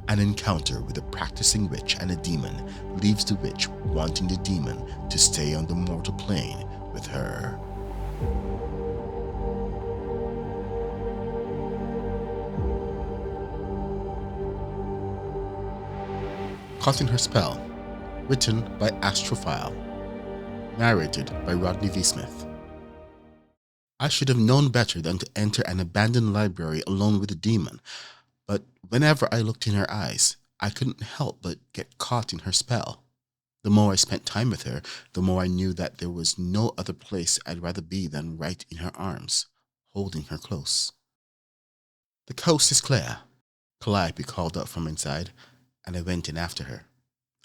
An encounter with a practicing witch and a demon leaves the witch wanting the demon to stay on the mortal plane with her. Caught in Her Spell, written by Astrophile, narrated by Rodney V. Smith. I should have known better than to enter an abandoned library alone with a demon, but whenever I looked in her eyes, I couldn't help but get caught in her spell. The more I spent time with her, the more I knew that there was no other place I'd rather be than right in her arms, holding her close. "The coast is clear," Calliope called out from inside, and I went in after her.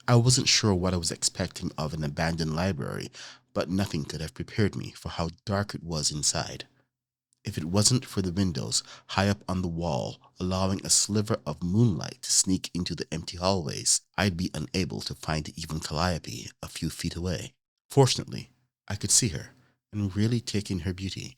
I wasn't sure what I was expecting of an abandoned library, but nothing could have prepared me for how dark it was inside. If it wasn't for the windows high up on the wall, allowing a sliver of moonlight to sneak into the empty hallways, I'd be unable to find even Calliope a few feet away. Fortunately, I could see her and really take in her beauty.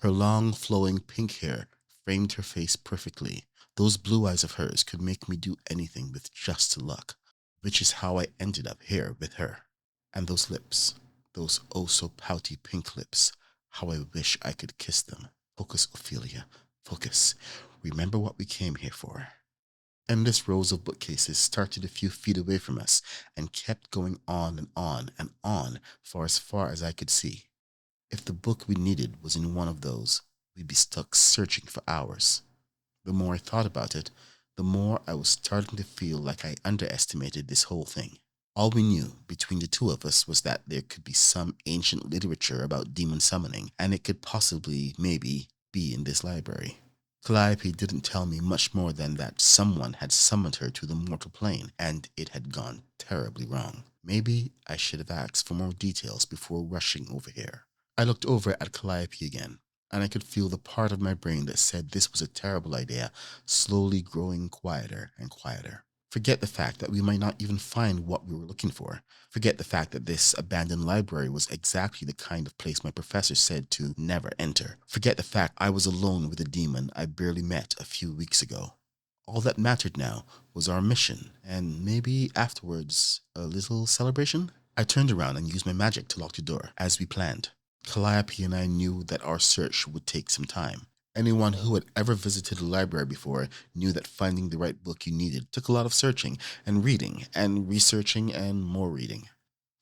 Her long, flowing pink hair framed her face perfectly. Those blue eyes of hers could make me do anything with just luck, which is how I ended up here with her. And those lips, those oh so pouty pink lips, how I wish I could kiss them. Focus, Ophelia, focus. Remember what we came here for. Endless rows of bookcases started a few feet away from us and kept going on and on and on for as far as I could see. If the book we needed was in one of those, we'd be stuck searching for hours. The more I thought about it, the more I was starting to feel like I underestimated this whole thing. All we knew between the two of us was that there could be some ancient literature about demon summoning, and it could possibly, maybe, be in this library. Calliope didn't tell me much more than that someone had summoned her to the mortal plane, and it had gone terribly wrong. Maybe I should have asked for more details before rushing over here. I looked over at Calliope again, and I could feel the part of my brain that said this was a terrible idea slowly growing quieter and quieter. Forget the fact that we might not even find what we were looking for. Forget the fact that this abandoned library was exactly the kind of place my professor said to never enter. Forget the fact I was alone with a demon I barely met a few weeks ago. All that mattered now was our mission, and maybe afterwards, a little celebration? I turned around and used my magic to lock the door, as we planned. Calliope and I knew that our search would take some time. Anyone who had ever visited a library before knew that finding the right book you needed took a lot of searching and reading and researching and more reading.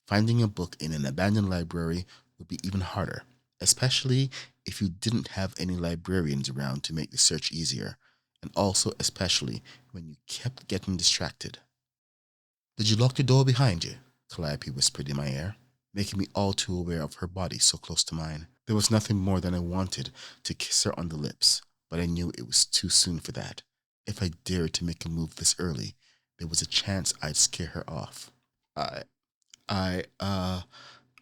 Finding a book in an abandoned library would be even harder, especially if you didn't have any librarians around to make the search easier, and also especially when you kept getting distracted. "Did you lock the door behind you?" Calliope whispered in my ear, making me all too aware of her body so close to mine. There was nothing more than I wanted to kiss her on the lips, but I knew it was too soon for that. If I dared to make a move this early, there was a chance I'd scare her off. I, I, uh,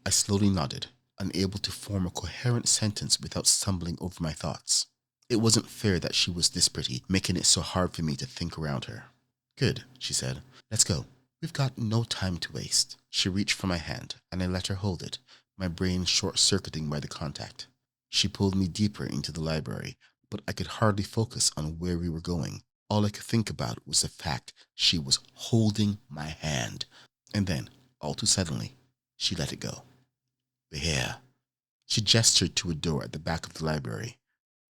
I slowly nodded, unable to form a coherent sentence without stumbling over my thoughts. It wasn't fair that she was this pretty, making it so hard for me to think around her. "Good," she said. "Let's go. We've got no time to waste." She reached for my hand, and I let her hold it, my brain short-circuiting by the contact. She pulled me deeper into the library, but I could hardly focus on where we were going. All I could think about was the fact she was holding my hand. And then, all too suddenly, she let it go. "We're here." She gestured to a door at the back of the library,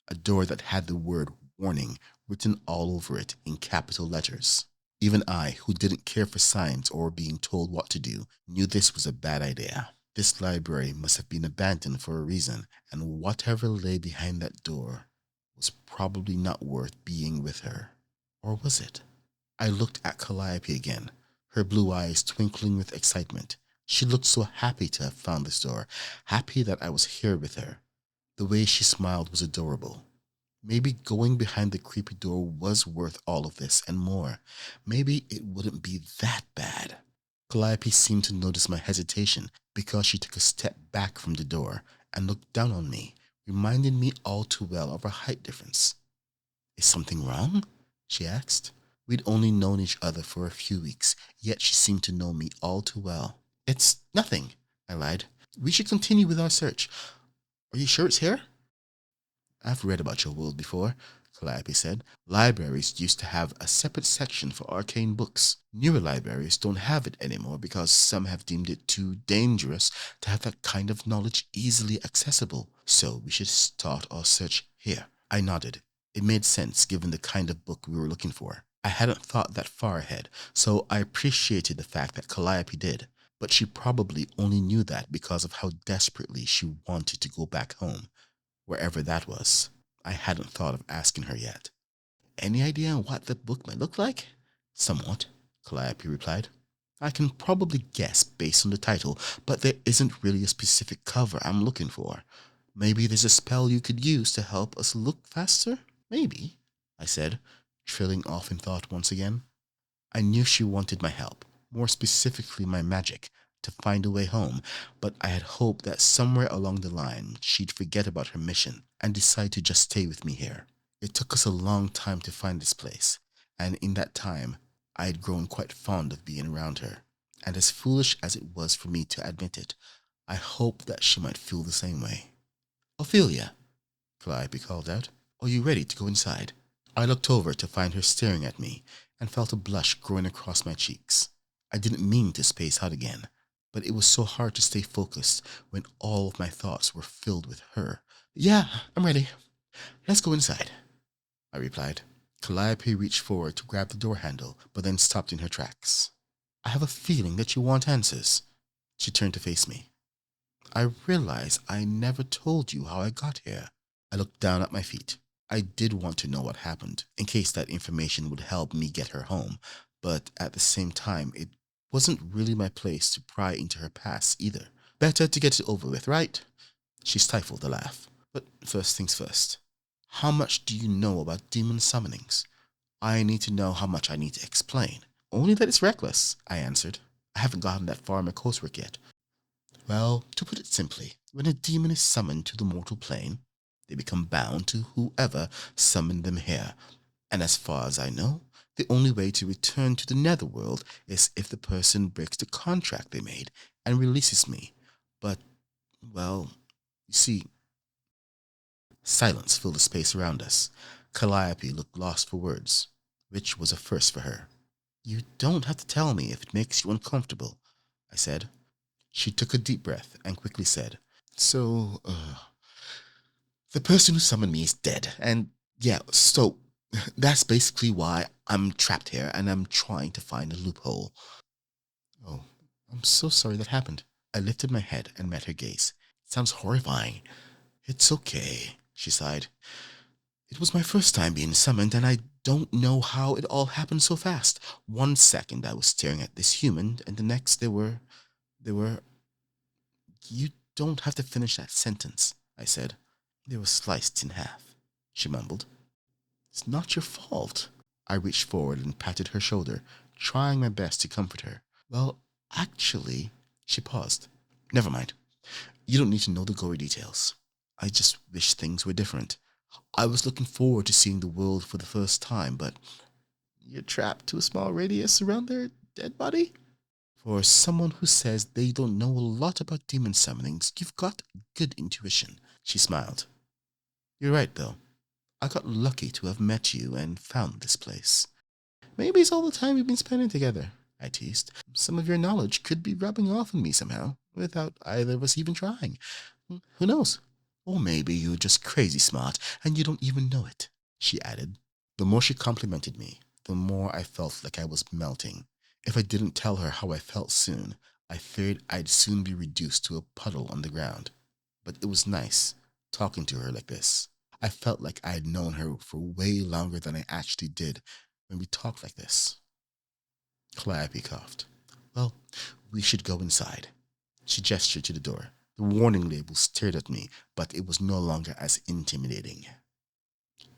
a door that had the word "warning" written all over it in capital letters. Even I, who didn't care for signs or being told what to do, knew this was a bad idea. This library must have been abandoned for a reason, and whatever lay behind that door was probably not worth being with her. Or was it? I looked at Calliope again, her blue eyes twinkling with excitement. She looked so happy to have found this door, happy that I was here with her. The way she smiled was adorable. Maybe going behind the creepy door was worth all of this and more. Maybe it wouldn't be that bad. Calliope seemed to notice my hesitation because she took a step back from the door and looked down on me, reminding me all too well of our height difference. "Is something wrong?" she asked. We'd only known each other for a few weeks, yet she seemed to know me all too well. "It's nothing," I lied. "We should continue with our search. Are you sure it's here?" "I've read about your world before. Calliope said. Libraries used to have a separate section for arcane books. Newer libraries don't have it anymore because some have deemed it too dangerous to have that kind of knowledge easily accessible. So we should start our search here. I nodded. It made sense given the kind of book we were looking for. I hadn't thought that far ahead, so I appreciated the fact that Calliope did. But she probably only knew that because of how desperately she wanted to go back home, wherever that was. I hadn't thought of asking her yet. Any idea what the book might look like? Somewhat, Calliope replied. I can probably guess based on the title, but there isn't really a specific cover I'm looking for. Maybe there's a spell you could use to help us look faster? Maybe, I said, trailing off in thought once again. I knew she wanted my help, more specifically my magic, to find a way home, but I had hoped that somewhere along the line she'd forget about her mission and decide to just stay with me here. It took us a long time to find this place, and in that time, I had grown quite fond of being around her. And as foolish as it was for me to admit it, I hoped that she might feel the same way. Ophelia, Calliope called out, are you ready to go inside? I looked over to find her staring at me and felt a blush growing across my cheeks. I didn't mean to space out again, but it was so hard to stay focused when all of my thoughts were filled with her. Yeah, I'm ready. Let's go inside, I replied. Calliope reached forward to grab the door handle, but then stopped in her tracks. I have a feeling that you want answers. She turned to face me. I realize I never told you how I got here. I looked down at my feet. I did want to know what happened, in case that information would help me get her home, but at the same time, it wasn't really my place to pry into her past either. Better to get it over with, right? She stifled a laugh. But first things first. How much do you know about demon summonings? I need to know how much I need to explain. Only that it's reckless, I answered. I haven't gotten that far in my coursework yet. Well, to put it simply, when a demon is summoned to the mortal plane, they become bound to whoever summoned them here. And as far as I know, the only way to return to the netherworld is if the person breaks the contract they made and releases me. But, well, you see, silence filled the space around us. Calliope looked lost for words, which was a first for her. You don't have to tell me if it makes you uncomfortable, I said. She took a deep breath and quickly said, So, the person who summoned me is dead. And yeah, so that's basically why I'm trapped here and I'm trying to find a loophole. Oh, I'm so sorry that happened. I lifted my head and met her gaze. It sounds horrifying. It's okay, she sighed. It was my first time being summoned and I don't know how it all happened so fast. One second I was staring at this human and the next there were... You don't have to finish that sentence, I said. They were sliced in half, she mumbled. It's not your fault. I reached forward and patted her shoulder, trying my best to comfort her. Well, actually, she paused. Never mind. You don't need to know the gory details. I just wish things were different. I was looking forward to seeing the world for the first time, but you're trapped to a small radius around their dead body? For someone who says they don't know a lot about demon summonings, you've got good intuition, she smiled. You're right, though. I got lucky to have met you and found this place. Maybe it's all the time we've been spending together, I teased. Some of your knowledge could be rubbing off on me somehow, without either of us even trying. Who knows? Or maybe you're just crazy smart and you don't even know it, she added. The more she complimented me, the more I felt like I was melting. If I didn't tell her how I felt soon, I feared I'd soon be reduced to a puddle on the ground. But it was nice talking to her like this. I felt like I had known her for way longer than I actually did when we talked like this. Calliope coughed. Well, we should go inside. She gestured to the door. The warning label stared at me, but it was no longer as intimidating.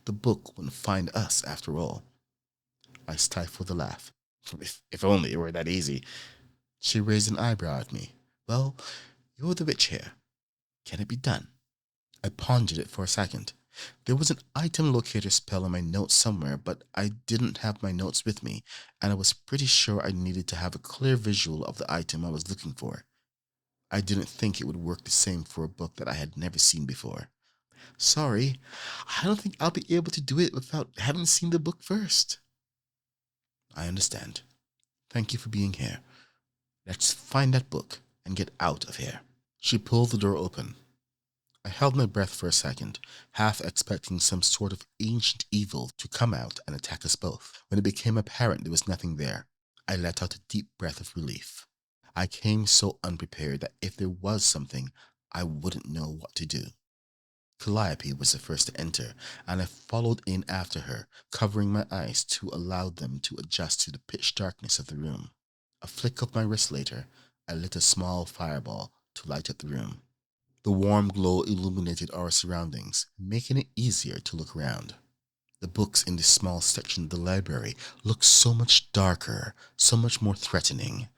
The book wouldn't find us after all. I stifled a laugh. If only it were that easy. She raised an eyebrow at me. Well, you're the witch here. Can it be done? I pondered it for a second. There was an item locator spell in my notes somewhere, but I didn't have my notes with me, and I was pretty sure I needed to have a clear visual of the item I was looking for. I didn't think it would work the same for a book that I had never seen before. Sorry, I don't think I'll be able to do it without having seen the book first. I understand. Thank you for being here. Let's find that book and get out of here. She pulled the door open. I held my breath for a second, half expecting some sort of ancient evil to come out and attack us both. When it became apparent there was nothing there, I let out a deep breath of relief. I came so unprepared that if there was something, I wouldn't know what to do. Calliope was the first to enter, and I followed in after her, covering my eyes to allow them to adjust to the pitch darkness of the room. A flick of my wrist later, I lit a small fireball to light up the room. The warm glow illuminated our surroundings, making it easier to look around. The books in this small section of the library looked so much darker, so much more threatening.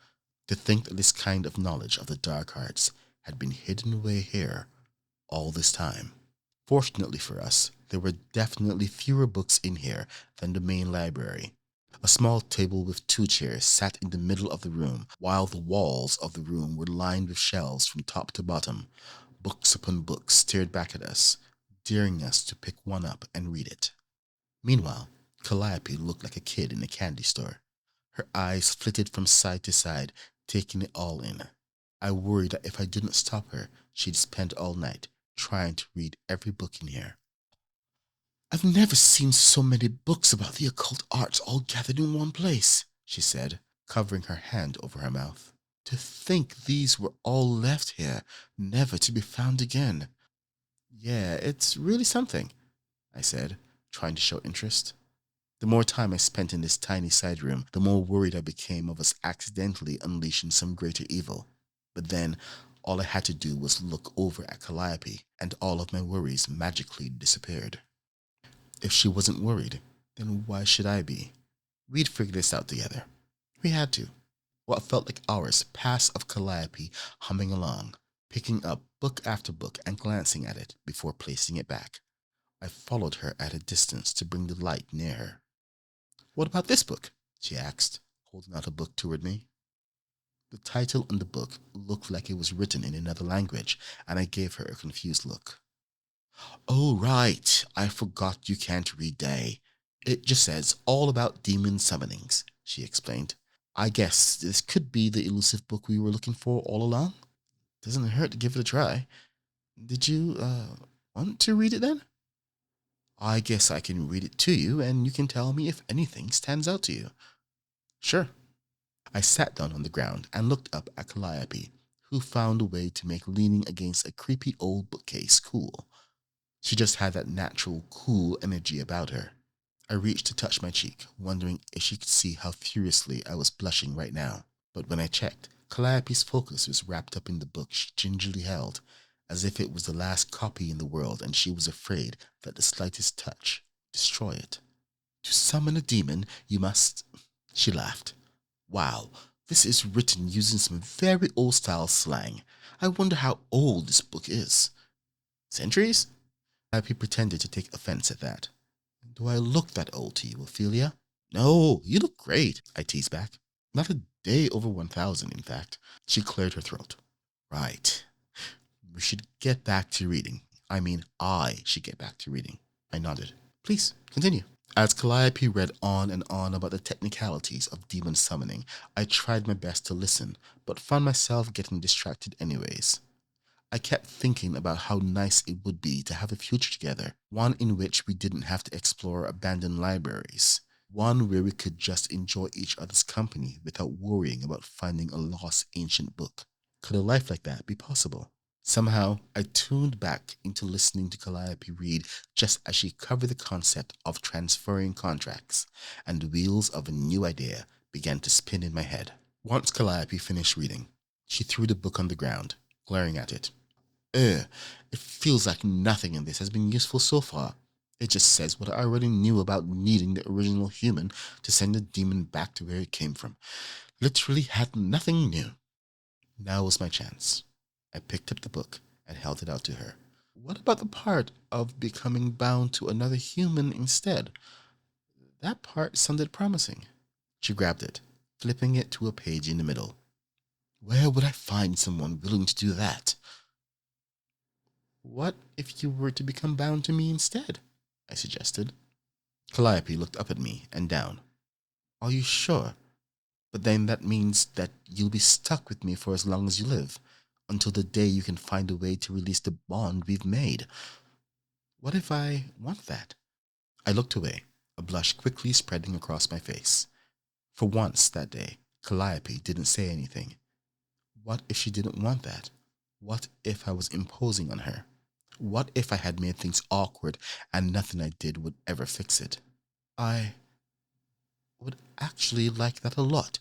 To think that this kind of knowledge of the dark arts had been hidden away here all this time. Fortunately for us, there were definitely fewer books in here than the main library. A small table with 2 chairs sat in the middle of the room, while the walls of the room were lined with shelves from top to bottom. Books upon books stared back at us, daring us to pick one up and read it. Meanwhile, Calliope looked like a kid in a candy store. Her eyes flitted from side to side, taking it all in. I worried that if I didn't stop her, she'd spend all night trying to read every book in here. I've never seen so many books about the occult arts all gathered in one place, she said, covering her hand over her mouth. To think these were all left here, never to be found again. Yeah, it's really something, I said, trying to show interest. The more time I spent in this tiny side room, the more worried I became of us accidentally unleashing some greater evil. But then, all I had to do was look over at Calliope, and all of my worries magically disappeared. If she wasn't worried, then why should I be? We'd figure this out together. We had to. What felt like hours passed of Calliope humming along, picking up book after book and glancing at it before placing it back. I followed her at a distance to bring the light near her. What about this book? She asked, holding out a book toward me. The title on the book looked like it was written in another language, and I gave her a confused look. Oh, right. I forgot you can't read Day. It just says all about demon summonings, she explained. I guess this could be the elusive book we were looking for all along. Doesn't hurt to give it a try. Did you, want to read it then? I guess I can read it to you, and you can tell me if anything stands out to you. Sure. I sat down on the ground and looked up at Calliope, who found a way to make leaning against a creepy old bookcase cool. She just had that natural, cool energy about her. I reached to touch my cheek, wondering if she could see how furiously I was blushing right now. But when I checked, Calliope's focus was wrapped up in the book she gingerly held, as if it was the last copy in the world and she was afraid that the slightest touch destroy it. To summon a demon, you must... She laughed. Wow, this is written using some very old-style slang. I wonder how old this book is. Centuries? Happy pretended to take offense at that. Do I look that old to you, Ophelia? No, you look great, I teased back. Not a day over 1,000, in fact. She cleared her throat. Right. We should get back to reading. I should get back to reading. I nodded. Please, continue. As Calliope read on and on about the technicalities of demon summoning, I tried my best to listen, but found myself getting distracted anyways. I kept thinking about how nice it would be to have a future together, one in which we didn't have to explore abandoned libraries, one where we could just enjoy each other's company without worrying about finding a lost ancient book. Could a life like that be possible? Somehow, I tuned back into listening to Calliope read just as she covered the concept of transferring contracts, and the wheels of a new idea began to spin in my head. Once Calliope finished reading, she threw the book on the ground, glaring at it. It feels like nothing in this has been useful so far. It just says what I already knew about needing the original human to send the demon back to where it came from. Literally had nothing new. Now was my chance. I picked up the book and held it out to her. What about the part of becoming bound to another human instead? That part sounded promising. She grabbed it, flipping it to a page in the middle. Where would I find someone willing to do that? What if you were to become bound to me instead? I suggested. Calliope looked up at me and down. Are you sure? But then that means that you'll be stuck with me for as long as you live, until the day you can find a way to release the bond we've made. What if I want that? I looked away, a blush quickly spreading across my face. For once that day, Calliope didn't say anything. What if she didn't want that? What if I was imposing on her? What if I had made things awkward and nothing I did would ever fix it? I would actually like that a lot,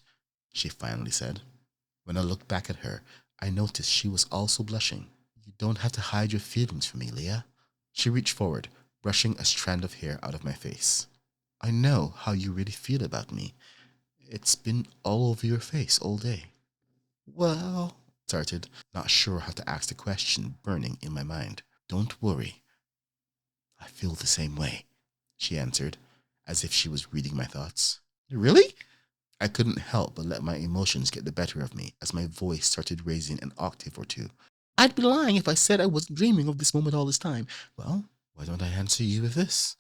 she finally said. When I looked back at her, I noticed she was also blushing. You don't have to hide your feelings for me, Leah. She reached forward, brushing a strand of hair out of my face. I know how you really feel about me. It's been all over your face all day. Well, started, not sure how to ask the question burning in my mind. Don't worry. I feel the same way, she answered, as if she was reading my thoughts. Really? I couldn't help but let my emotions get the better of me as my voice started raising an octave or two. I'd be lying if I said I wasn't dreaming of this moment all this time. Well, why don't I answer you with this?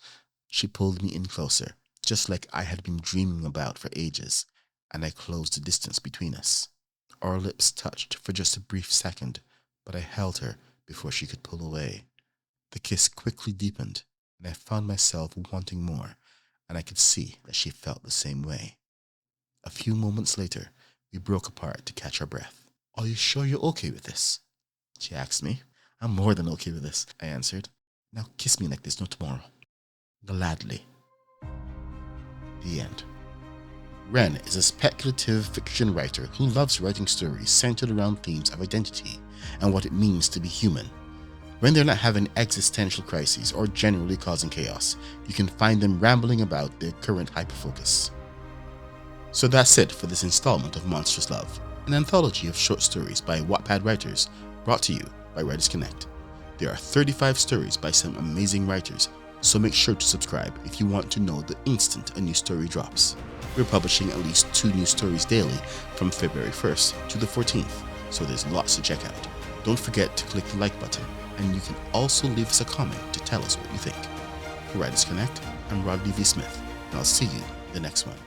She pulled me in closer, just like I had been dreaming about for ages, and I closed the distance between us. Our lips touched for just a brief second, but I held her before she could pull away. The kiss quickly deepened, and I found myself wanting more, and I could see that she felt the same way. A few moments later, we broke apart to catch our breath. Are you sure you're okay with this? She asked me. I'm more than okay with this, I answered. Now kiss me like there's no tomorrow. Gladly. The end. Ren is a speculative fiction writer who loves writing stories centered around themes of identity and what it means to be human. When they're not having existential crises or generally causing chaos, you can find them rambling about their current hyperfocus. So that's it for this installment of Monstrous Love, an anthology of short stories by Wattpad writers, brought to you by WritersConnX. There are 35 stories by some amazing writers, so make sure to subscribe if you want to know the instant a new story drops. We're publishing at least 2 new stories daily from February 1st to the 14th, so there's lots to check out. Don't forget to click the like button, and you can also leave us a comment to tell us what you think. For WritersConnX, I'm Rodney V. Smith, and I'll see you in the next one.